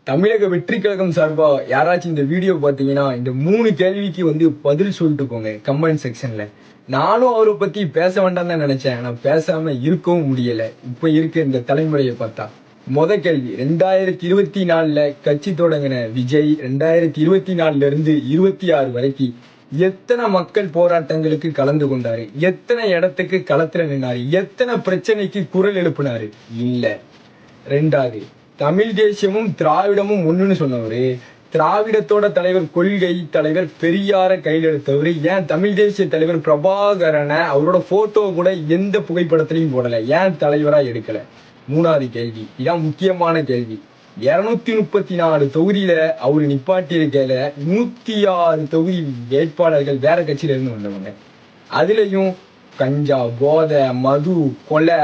தமிழக வெற்றி கழகம் சார்பா யாராச்சும் இந்த வீடியோ பார்த்தீங்கன்னா இந்த 3 கேள்விக்கு வந்து பதில் சொல்லிட்டு போங்க கமெண்ட் செக்ஷன்ல. நானும் அவரை பத்தி பேச வேண்டாம் தான் நினைச்சேன். ஆனா பேசாம இருக்கவும் முடியல. இப்ப இருக்க இந்த தலைமுறையை பார்த்தா. கேள்வி 2024ல கட்சி தொடங்கின விஜய் 2024ல இருந்து 26 வரைக்கும் எத்தனை மக்கள் போராட்டங்களுக்கு கலந்து கொண்டாரு, எத்தனை இடத்துக்கு களத்துல நின்னாரு, எத்தனை பிரச்சனைக்கு குரல் எழுப்பினாரு? இல்ல. 2வது, தமிழ் தேசியமும் திராவிடமும் ஒண்ணுன்னு சொன்னவரு, திராவிடத்தோட தலைவர் கொள்கை தலைவர் பெரியார கையில் எடுத்தவர் ஏன் தமிழ் தேசிய தலைவர் பிரபாகரனை அவரோட போட்டோ கூட எந்த புகைப்படத்திலையும் போடல, ஏன் தலைவரா எடுக்கல? 3வது கேள்வி, இதான் முக்கியமான கேள்வி. 234 தொகுதியில அவரு நிப்பாட்டி இருக்கையில 106 தொகுதி வேட்பாளர்கள் வேற கட்சியில இருந்து வந்தவங்க. அதுலயும் கஞ்சா, போதை, மது, கொலை,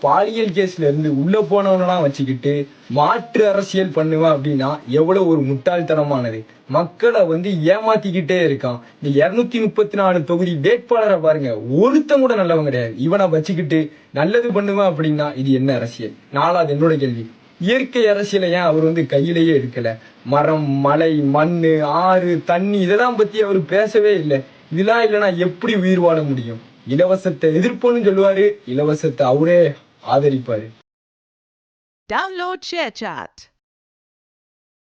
பாலியல் கேஸ்ல இருந்து உள்ள போனவனெல்லாம் வச்சுக்கிட்டு மாற்று அரசியல் பண்ணுவேன் அப்படின்னா எவ்வளவு ஒரு முட்டாள்தனமானது. மக்களை வந்து ஏமாத்திக்கிட்டே இருக்கான். இந்த 234 தொகுதி வேட்பாளரை பாருங்க, ஒருத்தன் கூட நல்லவன் கிடையாது. இவனை வச்சுக்கிட்டு நல்லது பண்ணுவேன் அப்படின்னா இது என்ன அரசியல்? 4வது என்னோட கேள்வி, இயற்கை அரசியலை ஏன் அவர் வந்து கையிலேயே எடுக்கல? மரம், மலை, மண்ணு, ஆறு, தண்ணி இதெல்லாம் பத்தி அவர் பேசவே இல்லை. இதெல்லாம் இல்லைன்னா எப்படி உயிர் வாழ முடியும்? இலவசத்தை எதிர்ப்புன்னு சொல்லுவாரு, இலவசத்தை அவரே ஆதரிப்பாரு. Download ShareChat.